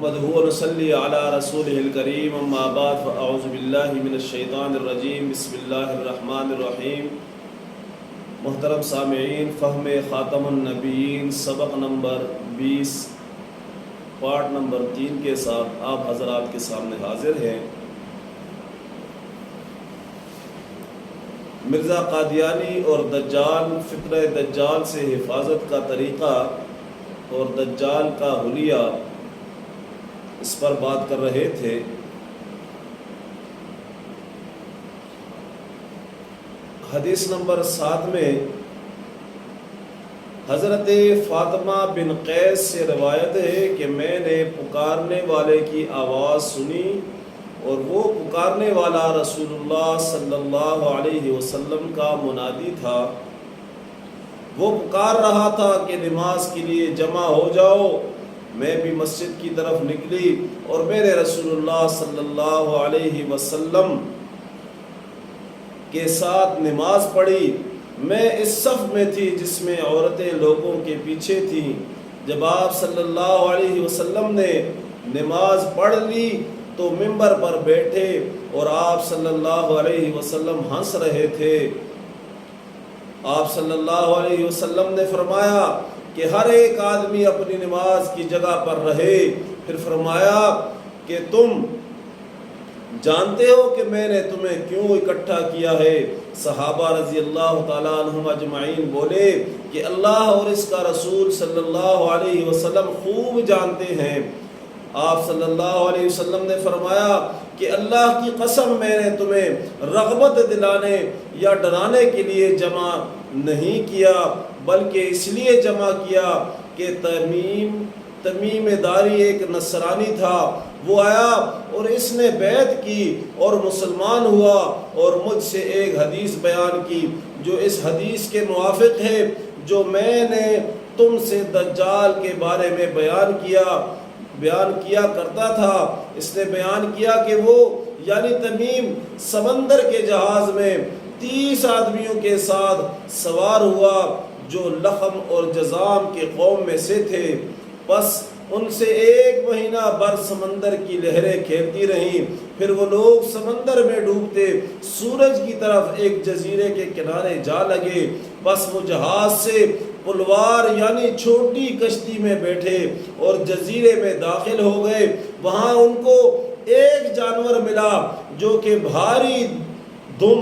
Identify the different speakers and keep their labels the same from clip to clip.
Speaker 1: نحمده ونصلي على رسوله الكريم اما بعد فاعوذ بالله من الشیطان الرجیم بسم اللہ الرحمن الرحیم۔ محترم سامعین، فہم خاتم النبیین سبق نمبر 20 پارٹ نمبر 3 کے ساتھ آپ حضرات کے سامنے حاضر ہیں۔ مرزا قادیانی اور دجال، فطرہ دجال سے حفاظت کا طریقہ اور دجال کا حلیہ، اس پر بات کر رہے تھے۔ حدیث نمبر 7 میں حضرت فاطمہ بن قیس سے روایت ہے کہ میں نے پکارنے والے کی آواز سنی اور وہ پکارنے والا رسول اللہ صلی اللہ علیہ وسلم کا منادی تھا۔ وہ پکار رہا تھا کہ نماز کے لیے جمع ہو جاؤ۔ میں بھی مسجد کی طرف نکلی اور میرے رسول اللہ صلی اللہ علیہ وسلم کے ساتھ نماز پڑھی۔ میں اس صف میں تھی جس میں عورتیں لوگوں کے پیچھے تھیں۔ جب آپ صلی اللہ علیہ وسلم نے نماز پڑھ لی تو منبر پر بیٹھے اور آپ صلی اللہ علیہ وسلم ہنس رہے تھے۔ آپ صلی اللہ علیہ وسلم نے فرمایا کہ ہر ایک آدمی اپنی نماز کی جگہ پر رہے۔ پھر فرمایا کہ تم جانتے ہو کہ میں نے تمہیں کیوں اکٹھا کیا ہے؟ صحابہ رضی اللہ تعالیٰ عنہم اجمعین بولے کہ اللہ اور اس کا رسول صلی اللہ علیہ وسلم خوب جانتے ہیں۔ آپ صلی اللہ علیہ وسلم نے فرمایا کہ اللہ کی قسم میں نے تمہیں رغبت دلانے یا ڈرانے کے لیے جمع نہیں کیا، بلکہ اس لیے جمع کیا کہ تمیم داری ایک نصرانی تھا، وہ آیا اور اس نے بیعت کی اور مسلمان ہوا اور مجھ سے ایک حدیث بیان کی جو اس حدیث کے موافق ہے جو میں نے تم سے دجال کے بارے میں بیان کیا کرتا تھا۔ اس نے بیان کیا کہ وہ یعنی تمیم سمندر کے جہاز میں 30 آدمیوں کے ساتھ سوار ہوا جو لخم اور جذام کے قوم میں سے تھے۔ پس ان سے 1 مہینہ بر سمندر کی لہریں کھیلتی رہیں، پھر وہ لوگ سمندر میں ڈوبتے سورج کی طرف ایک جزیرے کے کنارے جا لگے۔ بس وہ جہاز سے پلوار یعنی چھوٹی کشتی میں بیٹھے اور جزیرے میں داخل ہو گئے۔ وہاں ان کو ایک جانور ملا جو کہ بھاری دم،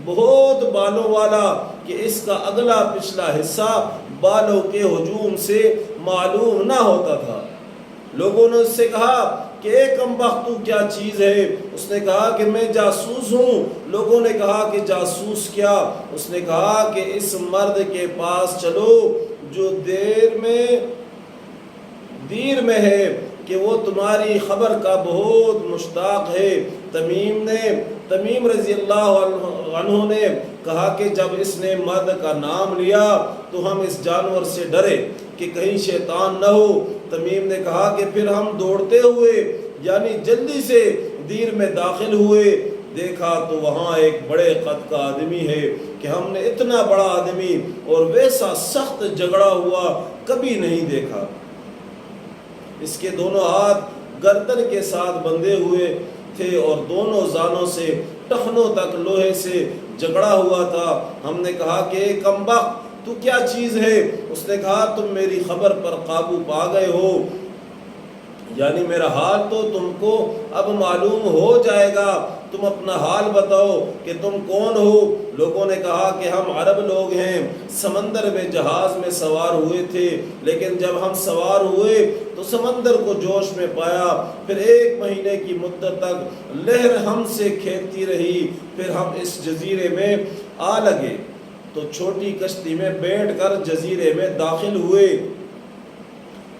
Speaker 1: بہت بالوں والا، کہ اس کا اگلا پچھلا حصہ بالوں کے ہجوم سے معلوم نہ ہوتا تھا۔ لوگوں نے اس سے کہا کہ اے کم بخت، تو کیا چیز ہے؟ اس نے کہا کہ میں جاسوس ہوں۔ لوگوں نے کہا کہ جاسوس کیا؟ اس نے کہا کہ اس مرد کے پاس چلو جو دیر میں ہے کہ وہ تمہاری خبر کا بہت مشتاق ہے۔ تمیم رضی اللہ عنہ نے کہا کہ جب اس نے مرد کا نام لیا تو ہم اس جانور سے ڈرے کہ کہیں شیطان نہ ہو۔ تمیم نے کہا کہ پھر ہم دوڑتے ہوئے یعنی جلدی سے دیر میں داخل ہوئے، دیکھا تو وہاں ایک بڑے قد کا آدمی ہے کہ ہم نے اتنا بڑا آدمی اور ویسا سخت جھگڑا ہوا کبھی نہیں دیکھا۔ اس کے دونوں ہاتھ گردن کے ساتھ بندھے ہوئے تھے اور دونوں زانوں سے ٹخنوں تک لوہے سے جگڑا ہوا تھا۔ ہم نے کہا کہ اے کم بخت، تو کیا چیز ہے؟ اس نے کہا تم میری خبر پر قابو پا گئے ہو، یعنی میرا حال تو تم کو اب معلوم ہو جائے گا۔ تم اپنا حال بتاؤ کہ تم کون ہو؟ لوگوں نے کہا کہ ہم عرب لوگ ہیں، سمندر میں جہاز میں سوار ہوئے تھے، لیکن جب ہم سوار ہوئے تو سمندر کو جوش میں پایا، پھر 1 مہینے کی مدت تک لہر ہم سے کھیلتی رہی، پھر ہم اس جزیرے میں آ لگے تو چھوٹی کشتی میں بیٹھ کر جزیرے میں داخل ہوئے۔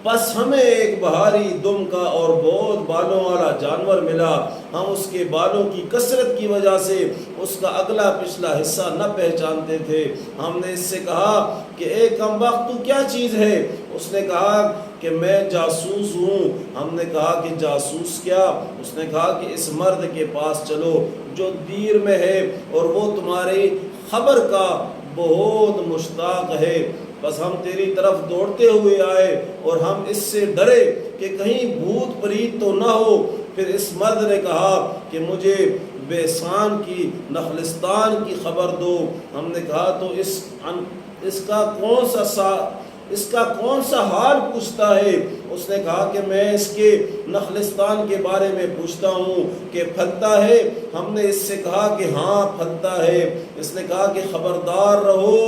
Speaker 1: پس ہمیں ایک بھاری دم کا اور بہت بالوں والا جانور ملا۔ ہم اس کے بالوں کی کثرت کی وجہ سے اس کا اگلا پچھلا حصہ نہ پہچانتے تھے۔ ہم نے اس سے کہا کہ اے کم بخت، تو کیا چیز ہے؟ اس نے کہا کہ میں جاسوس ہوں۔ ہم نے کہا کہ جاسوس کیا؟ اس نے کہا کہ اس مرد کے پاس چلو جو دیر میں ہے اور وہ تمہاری خبر کا بہت مشتاق ہے۔ بس ہم تیری طرف دوڑتے ہوئے آئے اور ہم اس سے ڈرے کہ کہیں بھوت پریت تو نہ ہو۔ پھر اس مرد نے کہا کہ مجھے بیسان کی نخلستان کی خبر دو۔ ہم نے کہا تو اس کا کون سا حال پوچھتا ہے؟ اس نے کہا کہ میں اس کے نخلستان کے بارے میں پوچھتا ہوں کہ پھلتا ہے؟ ہم نے اس سے کہا کہ ہاں پھلتا ہے۔ اس نے کہا کہ خبردار رہو،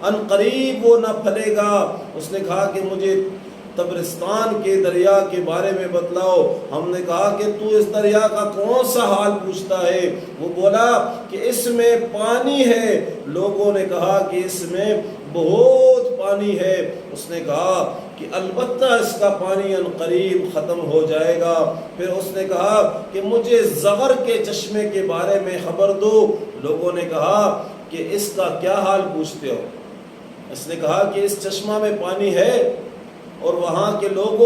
Speaker 1: ان قریب وہ نہ پھلے گا۔ اس نے کہا کہ مجھے تبرستان کے دریا کے بارے میں بتلاؤ۔ ہم نے کہا کہ تو اس دریا کا کون سا حال پوچھتا ہے؟ وہ بولا کہ اس میں پانی ہے۔ لوگوں نے کہا کہ اس میں بہت پانی ہے۔ اس نے کہا کہ البتہ اس کا پانی ان قریب ختم ہو جائے گا۔ پھر اس نے کہا کہ مجھے زغر کے چشمے کے بارے میں خبر دو۔ لوگوں نے کہا کہ اس کا کیا حال پوچھتے ہو؟ اس نے کہا کہ اس چشمہ میں پانی ہے اور وہاں کے لوگ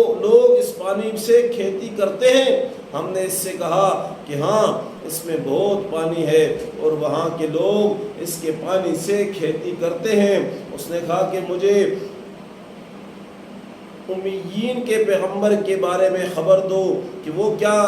Speaker 1: اس پانی سے کھیتی کرتے ہیں۔ ہم نے اس سے کہا کہ ہاں اس میں بہت پانی ہے اور وہاں کے لوگ اس کے پانی سے کھیتی کرتے ہیں۔ اس نے کہا کہ مجھے امیین کے پیغمبر کے بارے میں خبر دو کہ وہ کیا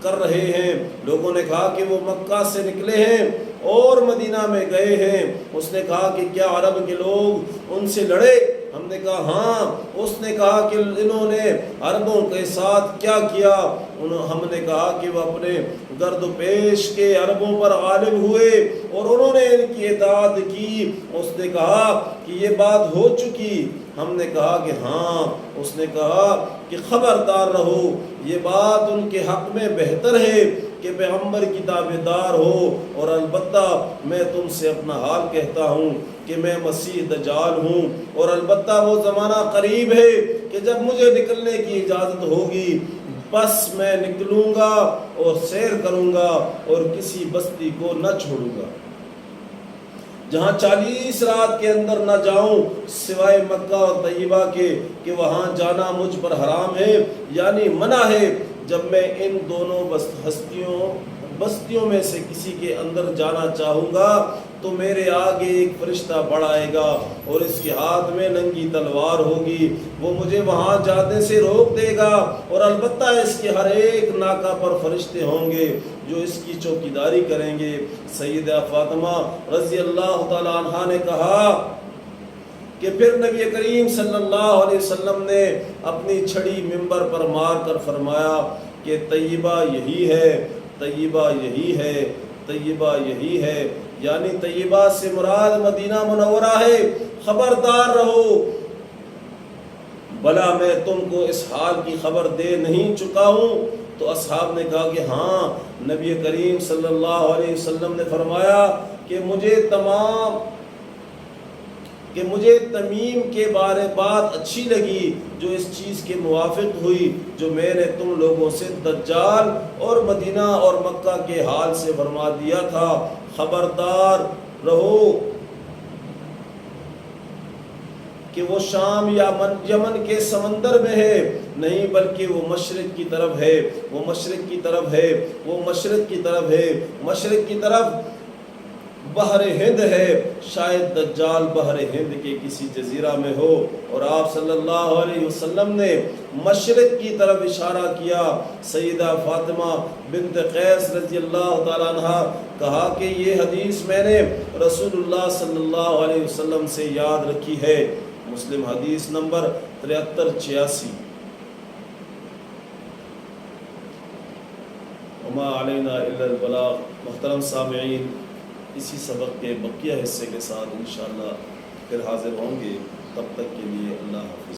Speaker 1: کر رہے ہیں۔ لوگوں نے کہا کہ وہ مکہ سے نکلے ہیں اور مدینہ میں گئے ہیں۔ اس نے کہا کہ کیا عرب کے لوگ ان سے لڑے؟ ہم نے کہا ہاں۔ اس نے کہا کہ انہوں نے عربوں کے ساتھ کیا کیا؟ ہم نے کہا کہ وہ اپنے گرد و پیش کے عربوں پر غالب ہوئے اور انہوں نے ان کی اطاعت کی۔ اس نے کہا کہ یہ بات ہو چکی؟ ہم نے کہا کہ ہاں۔ اس نے کہا کہ خبردار رہو، یہ بات ان کے حق میں بہتر ہے کہ پیغمبر کی تابعدار ہو، اور البتہ میں تم سے اپنا حال کہتا ہوں کہ میں مسیح دجال ہوں، اور البتہ وہ زمانہ قریب ہے کہ جب مجھے نکلنے کی اجازت ہوگی بس میں نکلوں گا اور سیر کروں گا اور کسی بستی کو نہ چھوڑوں گا جہاں 40 رات کے اندر نہ جاؤں سوائے مکہ اور طیبہ کے، کہ وہاں جانا مجھ پر حرام ہے، یعنی منع ہے۔ جب میں ان دونوں بستیوں میں سے کسی کے اندر جانا چاہوں گا تو میرے آگے ایک فرشتہ بڑھ آئے گا اور اس کے ہاتھ میں ننگی تلوار ہوگی، وہ مجھے وہاں جانے سے روک دے گا، اور البتہ اس کے ہر ایک ناکہ پر فرشتے ہوں گے جو اس کی چوکیداری کریں گے۔ سیدہ فاطمہ رضی اللہ تعالی عنہا نے کہا کہ پھر نبی کریم صلی اللہ علیہ وسلم نے اپنی چھڑی منبر پر مار کر فرمایا کہ طیبہ یہی ہے، طیبہ یہی ہے، طیبہ یہی ہے، یعنی طیبہ سے مراد مدینہ منورہ ہے، خبردار رہو، بھلا میں تم کو اس حال کی خبر دے نہیں چکا ہوں؟ تو اصحاب نے کہا کہ ہاں۔ نبی کریم صلی اللہ علیہ وسلم نے فرمایا کہ مجھے تمیم کے بارے بات اچھی لگی جو اس چیز کے موافق ہوئی جو میں نے تم لوگوں سے دجال اور مدینہ اور مکہ کے حال سے فرما دیا تھا، خبردار رہو کہ وہ شام یا یمن کے سمندر میں ہے، نہیں بلکہ وہ مشرق کی طرف ہے، وہ مشرق کی طرف ہے، وہ مشرق کی طرف ہے، مشرق کی طرف بحر ہند ہے، شاید دجال بحر ہند کے کسی جزیرہ میں ہو۔ اور آپ صلی اللہ علیہ وسلم نے مشرق کی طرف اشارہ کیا۔ سیدہ فاطمہ بنت قیس رضی اللہ تعالیٰ عنہ کہا کہ یہ حدیث میں نے رسول اللہ صلی اللہ علیہ وسلم سے یاد رکھی ہے۔ مسلم حدیث نمبر 7386۔ وما علینا الا البلاغ۔ محترم سامعین، اسی سبق کے بقیہ حصے کے ساتھ انشاءاللہ پھر حاضر ہوں گے، تب تک کے لیے اللہ حافظ۔